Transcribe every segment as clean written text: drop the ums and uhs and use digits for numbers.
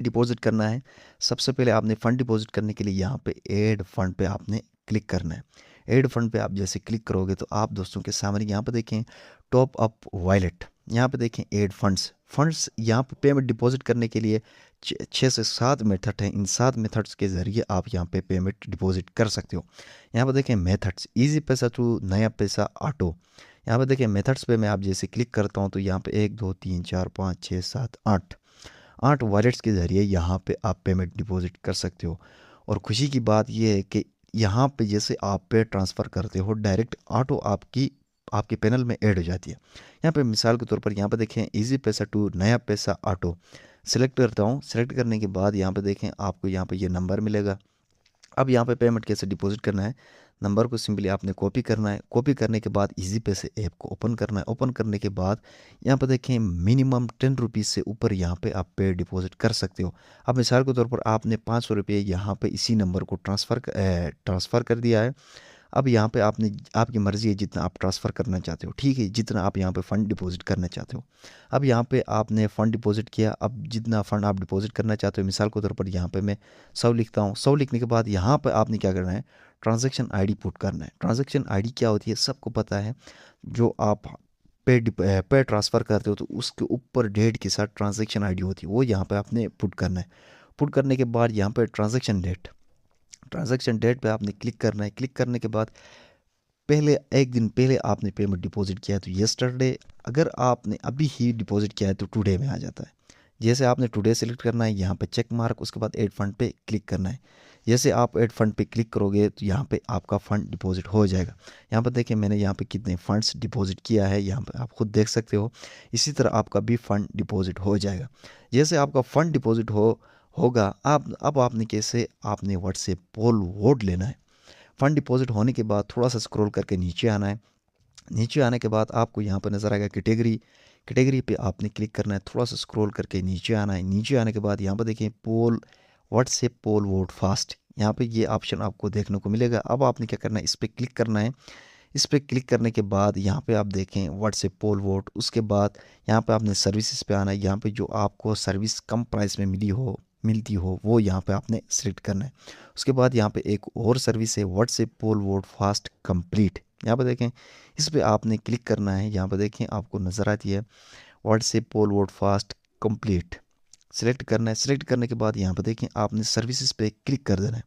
Deposit करना है। सबसे पहले आपने फ़ंड डिपॉजिट करने के लिए यहाँ पे ऐड फंड पे आपने क्लिक करना है। ऐड फंड पे आप जैसे क्लिक करोगे तो आप दोस्तों के सामने यहाँ पे देखें टॉप अप वॉलेट, यहाँ पे देखें ऐड फंड्स यहाँ पे पेमेंट डिपॉजिट करने के लिए 6 से 7 मेथड हैं। इन 7 मेथड्स के ज़रिए आप यहाँ पे पेमेंट डिपॉजिट कर सकते हो। यहाँ पे देखें मेथड्स, इजी पैसा टू नया पैसा ऑटो। यहाँ पे देखें मेथड्स पे मैं आप जैसे क्लिक करता हूँ तो यहाँ पे 1 2 3 4 5 6 7 8 वॉलेट्स के ज़रिए यहाँ पे आप पेमेंट डिपॉजिट कर सकते हो। और खुशी की बात यह है कि यहाँ पे जैसे आप पे ट्रांसफ़र करते हो डायरेक्ट ऑटो आपके पैनल में ऐड हो जाती है। यहाँ पे मिसाल के तौर पर यहाँ पे देखें इजी पैसा टू नया पैसा ऑटो सेलेक्ट करता हूँ। सेलेक्ट करने के बाद यहाँ पे देखें आपको यहाँ पे ये नंबर मिलेगा। अब यहाँ पे पेमेंट कैसे डिपॉजिट करना है, नंबर को सिंपली आपने कॉपी करना है। कॉपी करने के बाद इजी पैसे ऐप को ओपन करना है। ओपन करने के बाद यहाँ पर देखें मिनिमम 10 रुपीज़ से ऊपर यहाँ पे आप पे डिपॉजिट कर सकते हो। अब मिसाल के तौर पर आपने 500 रुपये यहाँ पे इसी नंबर को ट्रांसफ़र कर दिया है। अब यहाँ पे आपकी मर्ज़ी है जितना आप ट्रांसफ़र करना चाहते हो, ठीक है, जितना आप यहाँ पे फ़ंड डिपॉजिट करना चाहते हो। अब यहाँ पे आपने फ़ंड डिपॉजिट किया। अब जितना फ़ंड आप डिपॉजिट करना चाहते हो, मिसाल के तौर पर यहाँ पे मैं 100 लिखता हूँ। 100 लिखने के बाद यहाँ पे आपने क्या करना है, ट्रांजैक्शन आईडी पुट करना है। ट्रांजैक्शन आईडी क्या होती है सबको पता है, जो आप पे ट्रांसफ़र करते हो तो उसके ऊपर डेट के साथ ट्रांजैक्शन आईडी होती है, वो यहाँ पे आपने पुट करना है। पुट करने के बाद यहाँ पे ट्रांजैक्शन डेट पे आपने क्लिक करना है। क्लिक करने के बाद पहले 1 दिन पहले आपने पेमेंट डिपॉजिट किया है तो येस्टरडे, अगर आपने अभी ही डिपॉजिट किया है तो टुडे में आ जाता है। जैसे आपने टुडे सेलेक्ट करना है, यहाँ पे चेक मार्क, उसके बाद ऐड फंड पे क्लिक करना है। जैसे आप ऐड फंड पे क्लिक करोगे तो यहाँ पे आपका फ़ंड डिपॉजिट हो जाएगा। यहाँ पर देखिए मैंने यहाँ पे कितने फ़ंड्स डिपॉजिट किया है, यहाँ पे आप खुद देख सकते हो। इसी तरह आपका भी फ़ंड डिपॉजिट हो जाएगा। जैसे आपका फ़ंड डिपॉजिट होगा अब आपने कैसे आपने व्हाट्सएप पोल वोट लेना है। फ़ंड डिपॉजिट होने के बाद थोड़ा सा स्क्रॉल करके नीचे आना है। नीचे आने के बाद आपको यहाँ पर नज़र आएगा कैटेगरी पे आपने क्लिक करना है। थोड़ा सा स्क्रॉल करके नीचे आना है। नीचे आने के बाद यहाँ पर देखें व्हाट्सएप पोल वोट फास्ट, यहाँ पे ये ऑप्शन आपको देखने को मिलेगा। अब आपने क्या करना है, इस पर क्लिक करना है। इस पर क्लिक करने के बाद यहाँ पे आप देखें व्हाट्सएप पोल वोट, उसके बाद यहाँ पे आपने सर्विसेज पे आना है। यहाँ पे जो आपको सर्विस कम प्राइस में मिलती हो वो यहाँ पे आपने सेलेक्ट करना है। उसके बाद यहाँ पे एक और सर्विस है व्हाट्सएप पोल वोट फास्ट कंप्लीट, यहाँ पर देखें इस पर आपने क्लिक करना है। यहाँ पर देखें आपको नज़र आती है व्हाट्सएप पोल वोट फास्ट कंप्लीट, सेलेक्ट करना है। सेलेक्ट करने के बाद यहाँ पर देखें आपने सर्विसेज पे क्लिक कर देना है।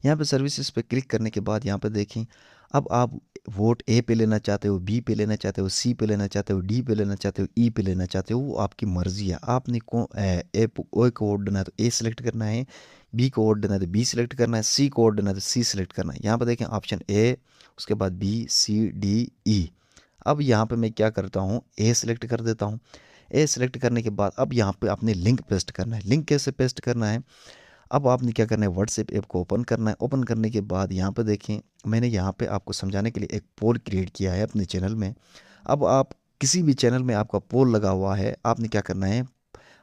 यहाँ पे सर्विसेज पे क्लिक करने के बाद यहाँ पे देखें अब आप वोट ए पे लेना चाहते हो, बी पे लेना चाहते हो, सी पे लेना चाहते हो, डी पे लेना चाहते हो, ई पे लेना चाहते हो, वो आपकी मर्ज़ी है। आपने ए को वोट देना है तो ए सिलेक्ट करना है, बी को वोट देना है तो बी सिलेक्ट करना है, सी को वोट देना है तो सी सिलेक्ट करना है। यहाँ पर देखें ऑप्शन ए, उसके बाद बी सी डी ई। अब यहाँ पे मैं क्या करता हूँ, ए सिलेक्ट कर देता हूँ। ए सिलेक्ट करने के बाद अब यहाँ पे आपने लिंक पेस्ट करना है। लिंक कैसे पेस्ट करना है, अब आपने क्या करना है, व्हाट्सएप ऐप को ओपन करना है। ओपन करने के बाद यहाँ पे देखें मैंने यहाँ पे आपको समझाने के लिए एक पोल क्रिएट किया है अपने चैनल में। अब आप किसी भी चैनल में आपका पोल लगा हुआ है, आपने क्या करना है,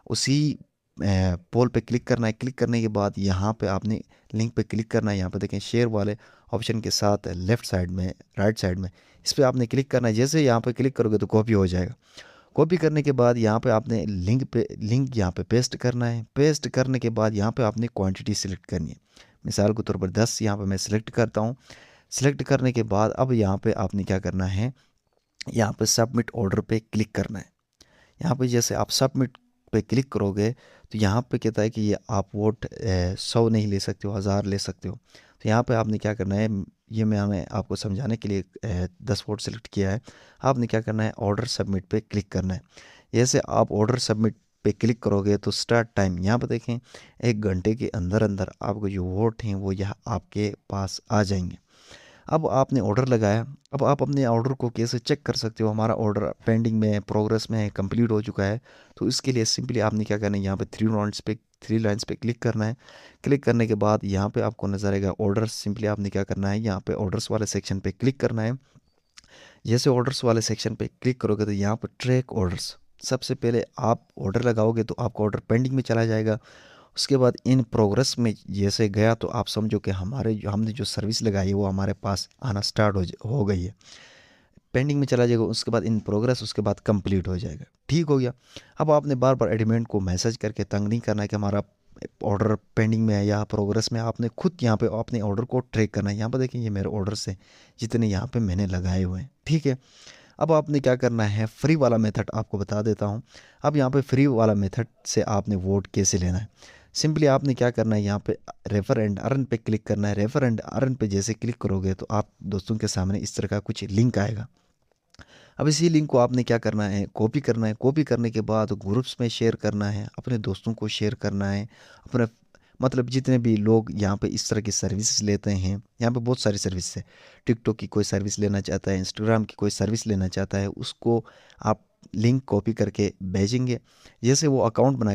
उसी पोल पे क्लिक करना है। क्लिक करने के बाद यहाँ पे आपने लिंक पे क्लिक करना है। यहाँ पे देखें शेयर वाले ऑप्शन के साथ लेफ़्ट साइड में, राइट साइड में, इस पर आपने क्लिक करना है। जैसे यहाँ पे क्लिक करोगे तो कॉपी हो जाएगा। कॉपी करने के बाद यहाँ पे आपने लिंक यहाँ पे पेस्ट करना है। पेस्ट करने के बाद यहाँ पे आपने क्वांटिटी सिलेक्ट करनी है। मिसाल के तौर पर 10 यहाँ पे मैं सिलेक्ट करता हूँ। सिलेक्ट करने के बाद अब यहाँ पे आपने क्या करना है, यहाँ पे सबमिट ऑर्डर पे क्लिक करना है। यहाँ पे जैसे आप सबमिट पे क्लिक करोगे तो यहाँ पे कहता है कि ये आप वोट 100 नहीं ले सकते हो, 1000 ले सकते हो। तो यहाँ पे आपने क्या करना है, ये मैंने आपको समझाने के लिए 10 वोट सेलेक्ट किया है। आपने क्या करना है, ऑर्डर सबमिट पे क्लिक करना है। जैसे आप ऑर्डर सबमिट पे क्लिक करोगे तो स्टार्ट टाइम यहाँ पर देखें 1 घंटे के अंदर अंदर आपको जो वोट हैं वो यहाँ आपके पास आ जाएंगे। अब आपने ऑर्डर लगाया। अब आप अपने ऑर्डर को कैसे चेक कर सकते हो, हमारा ऑर्डर पेंडिंग में है, प्रोग्रेस में है, कंप्लीट हो चुका है। तो इसके लिए सिंपली आपने क्या करना है, यहाँ पे 3 लाइन्स पे क्लिक करना है। क्लिक करने के बाद यहाँ पे आपको नजर आएगा ऑर्डर। सिंपली आपने क्या करना है, यहाँ पे ऑर्डर्स वाले सेक्शन पे क्लिक करना है। जैसे ऑर्डर्स वाले सेक्शन पे क्लिक करोगे तो यहाँ पर ट्रैक ऑर्डर्स, सबसे पहले आप ऑर्डर लगाओगे तो आपका ऑर्डर पेंडिंग में चला जाएगा। उसके बाद इन प्रोग्रेस में जैसे गया तो आप समझो कि हमने जो सर्विस लगाई है वो हमारे पास आना स्टार्ट हो गई है। पेंडिंग में चला जाएगा, उसके बाद इन प्रोग्रेस, उसके बाद कंप्लीट हो जाएगा। ठीक हो गया। अब आपने बार बार एडमिन को मैसेज करके तंग नहीं करना है कि हमारा ऑर्डर पेंडिंग में है या प्रोग्रेस में। आपने खुद यहाँ पे अपने ऑर्डर को ट्रैक करना है। यहाँ पर देखिए ये मेरे ऑर्डर्स हैं जितने यहाँ पे मैंने लगाए हुए हैं। ठीक है। अब आपने क्या करना है, फ्री वाला मेथड आपको बता देता हूँ। अब यहाँ पे फ्री वाला मेथड से आपने वोट कैसे लेना है। सिंपली आपने क्या करना है, यहाँ पे रेफर एंड अर्न पे क्लिक करना है। रेफर एंड अर्न पे जैसे क्लिक करोगे तो आप दोस्तों के सामने इस तरह का कुछ लिंक आएगा। अब इसी लिंक को आपने क्या करना है, कॉपी करना है। कॉपी करने के बाद ग्रुप्स में शेयर करना है, अपने दोस्तों को शेयर करना है, अपने मतलब जितने भी लोग यहाँ पे इस तरह की सर्विस लेते हैं। यहाँ पे बहुत सारी सर्विस है। टिकटॉक की कोई सर्विस लेना चाहता है, इंस्टाग्राम की कोई सर्विस लेना चाहता है, उसको आप लिंक कॉपी करके भेजेंगे। जैसे वो अकाउंट बना